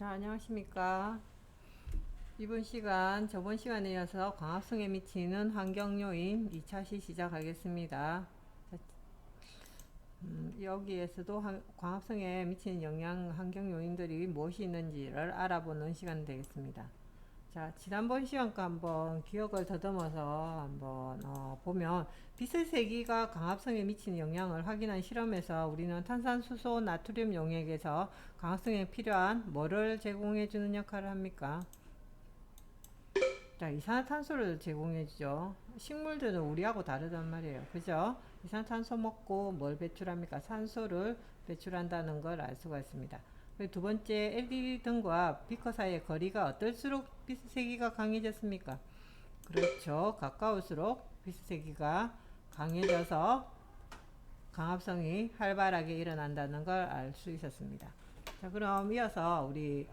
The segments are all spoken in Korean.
자, 안녕하십니까. 이번 시간, 저번 시간에 이어서 광합성에 미치는 환경요인 2차 시 시작하겠습니다. 자, 여기에서도 광합성에 미치는 영향, 환경요인들이 무엇이 있는지를 알아보는 시간 되겠습니다. 자, 지난번 시간과 한번 기억을 더듬어서 한번 보면 빛의 세기가 광합성에 미치는 영향을 확인한 실험에서 우리는 탄산수소, 나트륨 용액에서 광합성에 필요한 뭐를 제공해 주는 역할을 합니까? 자, 이산화탄소를 제공해 주죠. 식물들은 우리하고 다르단 말이에요. 그죠? 이산화탄소 먹고 뭘 배출합니까? 산소를 배출한다는 걸 알 수가 있습니다. 그리고 두 번째, LED 등과 비커 사이의 거리가 어떨수록 빛의 세기가 강해졌습니까? 그렇죠. 가까울수록 빛의 세기가 강해져서 광합성이 활발하게 일어난다는 걸 알 수 있었습니다. 자, 그럼 이어서 우리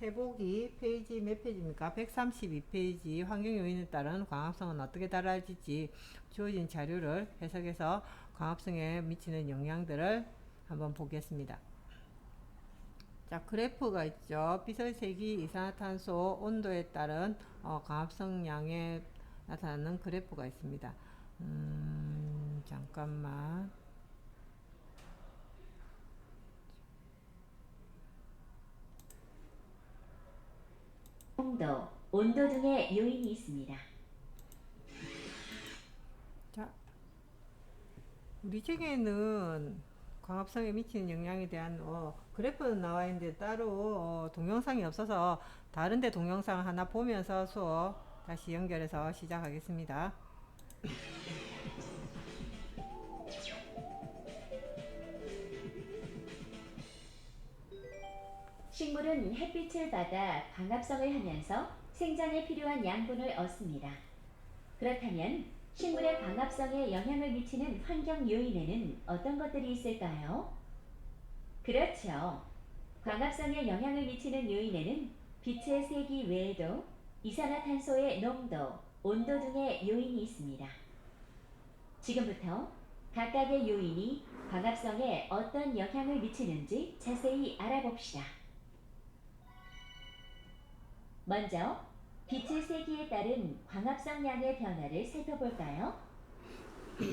해보기 페이지 몇 페이지입니까? 132페이지 환경요인에 따른 광합성은 어떻게 달라질지 주어진 자료를 해석해서 광합성에 미치는 영향들을 한번 보겠습니다. 자, 그래프가 있죠. 빛의 세기, 이산화탄소, 온도에 따른 광합성량에 나타나는 그래프가 있습니다. 잠깐만. 온도 등의 요인이 있습니다. 자, 우리 책에는 광합성에 미치는 영향에 대한 그래프는 나와 있는데 따로 동영상이 없어서 다른데 동영상 하나 보면서 수업 다시 연결해서 시작하겠습니다. 식물은 햇빛을 받아 광합성을 하면서 생장에 필요한 양분을 얻습니다. 그렇다면 식물의 광합성에 영향을 미치는 환경 요인에는 어떤 것들이 있을까요? 그렇죠. 광합성에 영향을 미치는 요인에는 빛의 세기 외에도 이산화탄소의 농도, 온도 등의 요인이 있습니다. 지금부터 각각의 요인이 광합성에 어떤 영향을 미치는지 자세히 알아봅시다. 먼저 빛의 세기에 따른 광합성량의 변화를 살펴볼까요?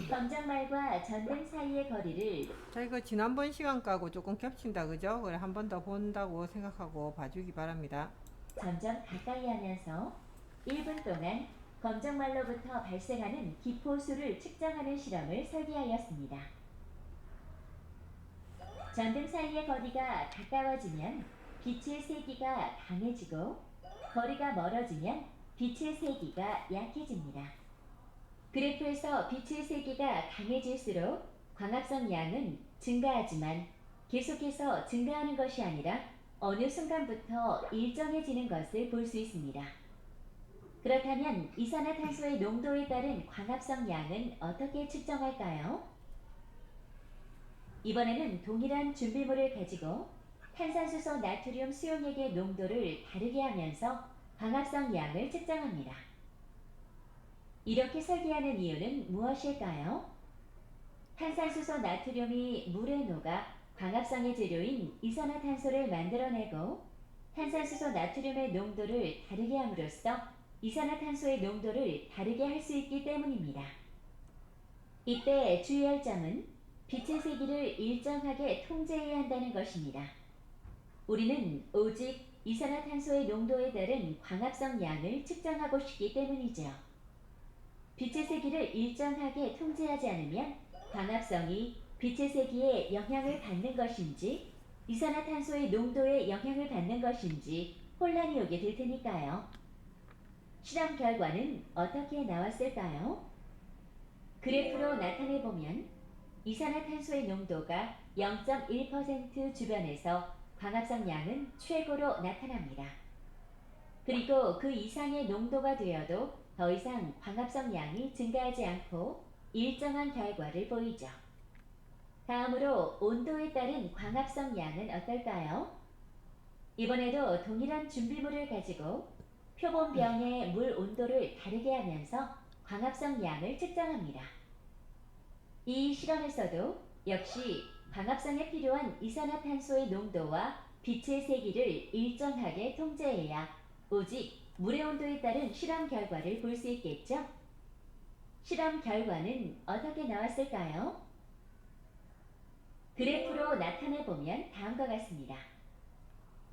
검정말과 전등 사이의 거리를 자, 이거 지난번 시간하고 조금 겹친다, 그죠? 그래, 한 번 더 본다고 생각하고 봐주기 바랍니다. 점점 가까이 하면서 1분 동안 검정말로부터 발생하는 기포수를 측정하는 실험을 설계하였습니다. 전등 사이의 거리가 가까워지면 빛의 세기가 강해지고 거리가 멀어지면 빛의 세기가 약해집니다. 그래프에서 빛의 세기가 강해질수록 광합성 양은 증가하지만 계속해서 증가하는 것이 아니라 어느 순간부터 일정해지는 것을 볼 수 있습니다. 그렇다면 이산화탄소의 농도에 따른 광합성 양은 어떻게 측정할까요? 이번에는 동일한 준비물을 가지고 탄산수소 나트륨 수용액의 농도를 다르게 하면서 광합성 양을 측정합니다. 이렇게 설계하는 이유는 무엇일까요? 탄산수소 나트륨이 물에 녹아 광합성의 재료인 이산화탄소를 만들어내고 탄산수소 나트륨의 농도를 다르게 함으로써 이산화탄소의 농도를 다르게 할 수 있기 때문입니다. 이때 주의할 점은 빛의 세기를 일정하게 통제해야 한다는 것입니다. 우리는 오직 이산화탄소의 농도에 따른 광합성 양을 측정하고 싶기 때문이죠. 빛의 세기를 일정하게 통제하지 않으면 광합성이 빛의 세기에 영향을 받는 것인지 이산화탄소의 농도에 영향을 받는 것인지 혼란이 오게 될 테니까요. 실험 결과는 어떻게 나왔을까요? 그래프로 나타내보면 이산화탄소의 농도가 0.1% 주변에서 광합성 양은 최고로 나타납니다. 그리고 그 이상의 농도가 되어도 더 이상 광합성 양이 증가하지 않고 일정한 결과를 보이죠. 다음으로 온도에 따른 광합성 양은 어떨까요? 이번에도 동일한 준비물을 가지고 표본병의 물 온도를 다르게 하면서 광합성 양을 측정합니다. 이 실험에서도 역시 광합성에 필요한 이산화탄소의 농도와 빛의 세기를 일정하게 통제해야 오직 물의 온도에 따른 실험 결과를 볼 수 있겠죠? 실험 결과는 어떻게 나왔을까요? 그래프로 나타내 보면 다음과 같습니다.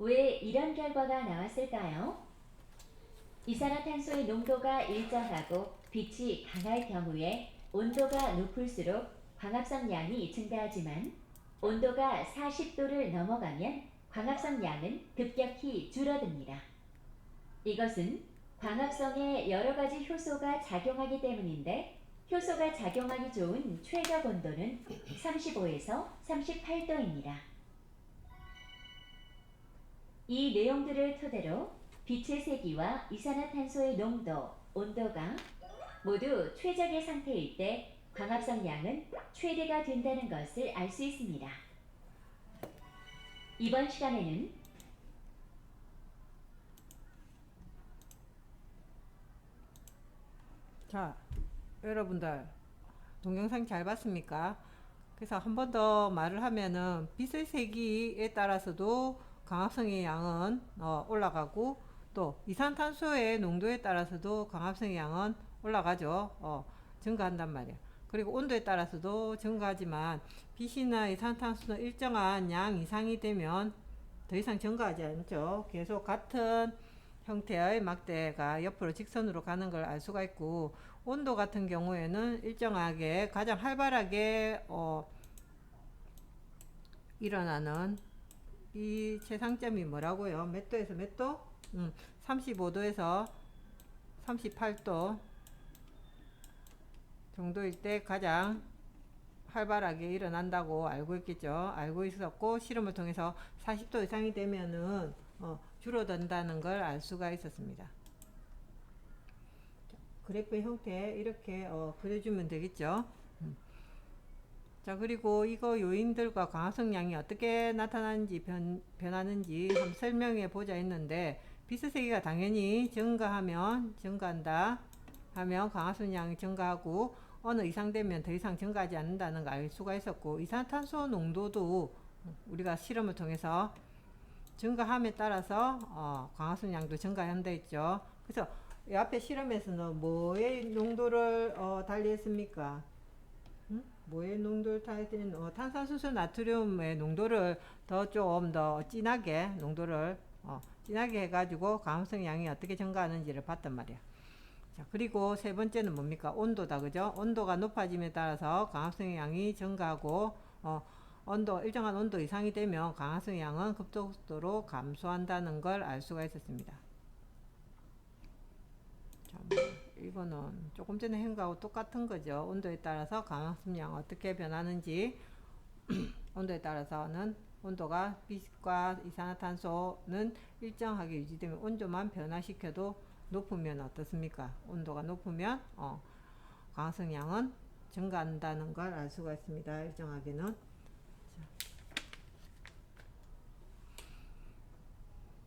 왜 이런 결과가 나왔을까요? 이산화탄소의 농도가 일정하고 빛이 강할 경우에 온도가 높을수록 광합성 양이 증가하지만 온도가 40도를 넘어가면 광합성 양은 급격히 줄어듭니다. 이것은 광합성에 여러 가지 효소가 작용하기 때문인데 효소가 작용하기 좋은 최적 온도는 35에서 38도입니다. 이 내용들을 토대로 빛의 세기와 이산화탄소의 농도, 온도가 모두 최적의 상태일 때 광합성 양은 최대가 된다는 것을 알 수 있습니다. 이번 시간에는 자, 여러분들 동영상 잘 봤습니까? 그래서 한 번 더 말을 하면은 빛의 세기에 따라서도 광합성의 양은 올라가고 또 이산탄소의 농도에 따라서도 광합성의 양은 올라가죠. 증가한단 말이야. 그리고 온도에 따라서도 증가하지만 빛이나 이산탄소는 일정한 양 이상이 되면 더 이상 증가하지 않죠. 계속 같은 형태의 막대가 옆으로 직선으로 가는 걸 알 수가 있고, 온도 같은 경우에는 일정하게 가장 활발하게 일어나는 이 최상점이 뭐라고요? 몇 도에서 몇 도? 35도에서 38도 정도일 때 가장 활발하게 일어난다고 알고 있겠죠. 알고 있었고, 실험을 통해서 40도 이상이 되면은 줄어든다는 걸 알 수가 있었습니다. 그래프의 형태 이렇게 그려주면 되겠죠. 자, 그리고 이거 요인들과 광합성량이 어떻게 나타나는지 변하는지 한번 설명해 보자 했는데, 빛의 세기가 당연히 증가한다 하면 광합성량이 증가하고 어느 이상 되면 더 이상 증가하지 않는다는 걸 알 수가 있었고, 이산탄소 농도도 우리가 실험을 통해서 증가함에 따라서 광합성량도 증가한다 했죠. 그래서 이 앞에 실험에서는 뭐의 농도를 달리했습니까? 뭐의 농도를 달리했는 탄산수소 나트륨의 농도를 좀 더 진하게 농도를 진하게 해가지고 광합성량이 어떻게 증가하는지를 봤단 말이야. 자, 그리고 세 번째는 뭡니까? 온도다, 그죠? 온도가 높아짐에 따라서 광합성량이 증가하고 일정한 온도 이상이 되면 광합성량은 급속도로 감소한다는 걸 알 수가 있었습니다. 자, 이거는 조금 전에 한 거하고 똑같은 거죠. 온도에 따라서 광합성량 어떻게 변하는지 온도에 따라서는 온도가 빛과 이산화탄소는 일정하게 유지되면 온도만 변화시켜도 높으면 어떻습니까? 온도가 높으면 광합성량은 증가한다는 걸 알 수가 있습니다. 일정하게는.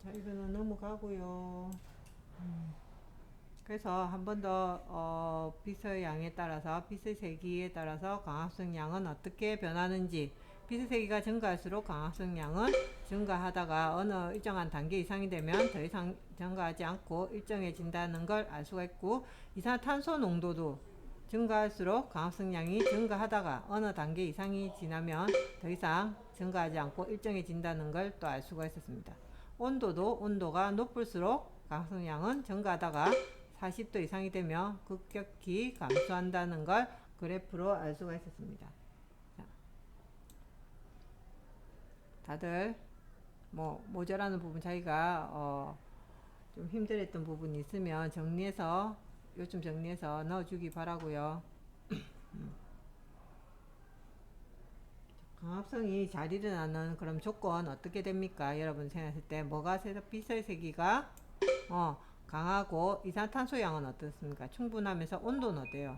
자, 이거는 넘어가고요. 그래서 한 번 더 빛의 양에 따라서 빛의 세기에 따라서 광합성량은 어떻게 변하는지, 빛의 세기가 증가할수록 광합성량은 증가하다가 어느 일정한 단계 이상이 되면 더 이상 증가하지 않고 일정해진다는 걸 알 수가 있고, 이산화탄소 농도도 증가할수록 광합성량이 증가하다가 어느 단계 이상이 지나면 더 이상 증가하지 않고 일정해진다는 걸 또 알 수가 있었습니다. 온도가 높을수록 광합성량은 증가하다가 40도 이상이 되면 급격히 감소한다는 걸 그래프로 알 수가 있었습니다. 자, 다들 모자라는 부분, 자기가 좀 힘들었던 부분이 있으면 요점 정리해서 넣어주기 바라고요. 광합성이 잘 일어나는 그럼 조건 어떻게 됩니까? 여러분 생각했을 때 뭐가 빛의 세기가 강하고 이산탄소 양은 어떻습니까? 충분하면서 온도는 어때요?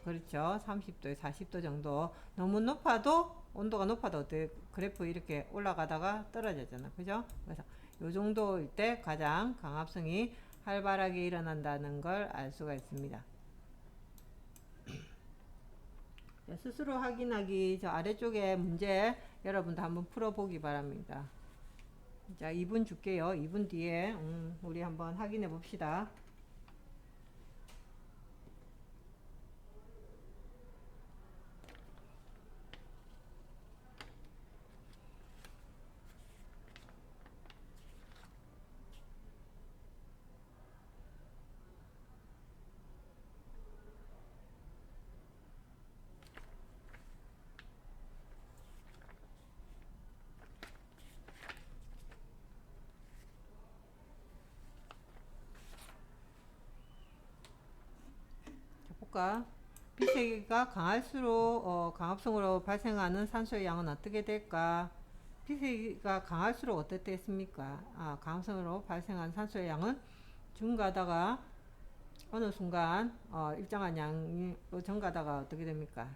그렇죠. 30도에 40도 정도. 너무 온도가 높아도 어때? 그래프 이렇게 올라가다가 떨어지잖아. 그죠? 그래서 요 정도일 때 가장 광합성이 활발하게 일어난다는 걸 알 수가 있습니다. 스스로 확인하기 저 아래쪽에 문제 여러분도 한번 풀어보기 바랍니다. 자, 2분 줄게요. 2분 뒤에 우리 한번 확인해 봅시다. 자, 볼까? 빛세기가 강할수록 강합성으로 발생하는 산소의 양은 어떻게 될까? 빛세기가 강할수록 어떻겠습니까? 강합성으로 발생한 산소의 양은 증가하다가 어느 순간 일정한 양으로 증가하다가 어떻게 됩니까?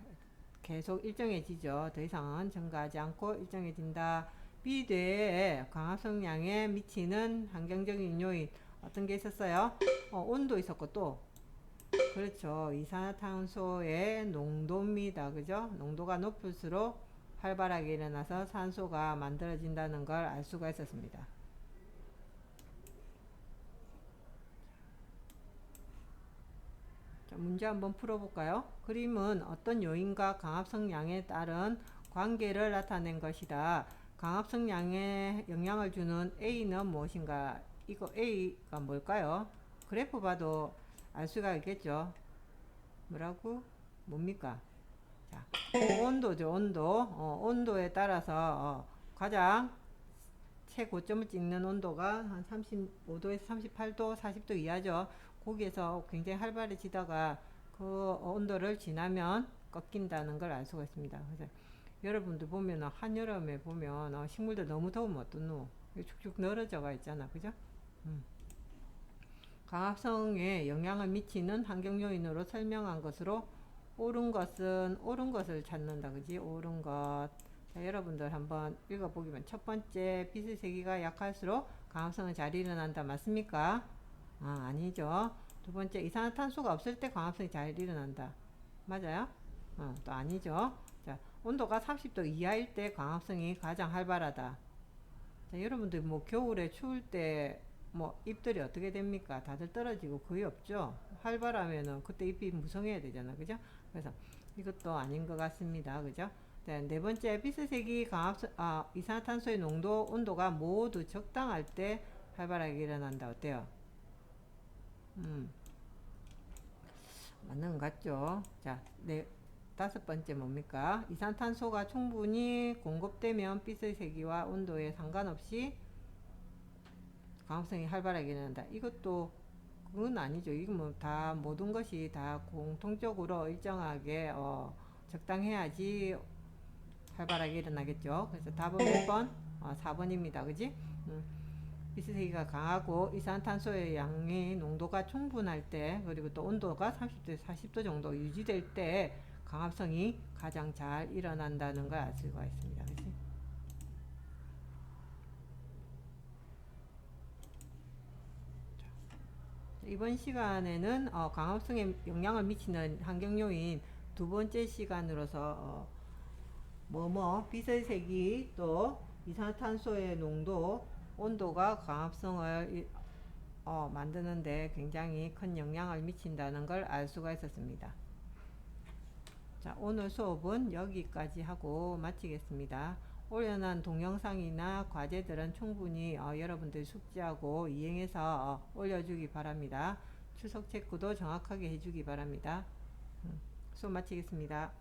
계속 일정해지죠. 더 이상은 증가하지 않고 일정해진다. 비대에 강합성량에 미치는 환경적인 요인 어떤 게 있었어요? 온도 있었고 또 그렇죠. 이산화탄소의 농도입니다. 그죠? 농도가 높을수록 활발하게 일어나서 산소가 만들어진다는 걸 알 수가 있었습니다. 자, 문제 한번 풀어볼까요? 그림은 어떤 요인과 강합성량에 따른 관계를 나타낸 것이다. 강합성량에 영향을 주는 A는 무엇인가? 이거 A가 뭘까요? 그래프 봐도 알 수가 있겠죠. 뭐라고? 뭡니까? 자, 온도죠. 온도에 따라서 가장 최고점을 찍는 온도가 한 35도에서 38도, 40도 이하죠. 거기에서 굉장히 활발해지다가 그 온도를 지나면 꺾인다는 걸 알 수가 있습니다. 그래서 여러분들 보면 한여름에 보면 식물들 너무 더우면 어떻노? 축축 늘어져가 있잖아. 그죠? 강합성에 영향을 미치는 환경 요인으로 설명한 것으로 옳은 것을 찾는다. 그지? 옳은 것. 자, 여러분들 한번 읽어보기만. 첫 번째, 빛의 세기가 약할수록 강합성은 잘 일어난다. 맞습니까? 아니죠. 두 번째, 이산화탄소가 없을 때 강합성이 잘 일어난다. 맞아요? 또 아니죠. 자, 온도가 30도 이하일 때 강합성이 가장 활발하다. 자, 여러분들 뭐 겨울에 추울 때 뭐 잎들이 어떻게 됩니까? 다들 떨어지고 거의 없죠. 활발하면은 그때 잎이 무성해야 되잖아. 그죠? 그래서 이것도 아닌 것 같습니다. 그죠? 네 번째, 빛의 강합성, 이산화탄소의 농도, 온도가 모두 적당할 때 활발하게 일어난다. 어때요? 맞는 것 같죠? 자, 다섯 번째 뭡니까? 이산탄소가 충분히 공급되면 빛의 세기와 온도에 상관없이 강합성이 활발하게 일어난다. 이것도 그건 아니죠. 이거 뭐 다 모든 것이 다 공통적으로 일정하게 적당해야지 활발하게 일어나겠죠. 그래서 답은 몇 번? 4번입니다. 그지? 빛세기가 강하고 이산탄소의 양의 농도가 충분할 때 그리고 또 온도가 30도 40도 정도 유지될 때 강합성이 가장 잘 일어난다는 걸 알 수가 있습니다. 그치? 이번 시간에는 강합성에 영향을 미치는 환경요인 두 번째 시간으로서 빛의 색이 또 이산화탄소의 농도 온도가 강합성을 만드는데 굉장히 큰 영향을 미친다는 걸 알 수가 있었습니다. 자, 오늘 수업은 여기까지 하고 마치겠습니다. 올려놓은 동영상이나 과제들은 충분히 여러분들 숙지하고 이행해서 올려주기 바랍니다. 출석 체크도 정확하게 해주기 바랍니다. 수업 마치겠습니다.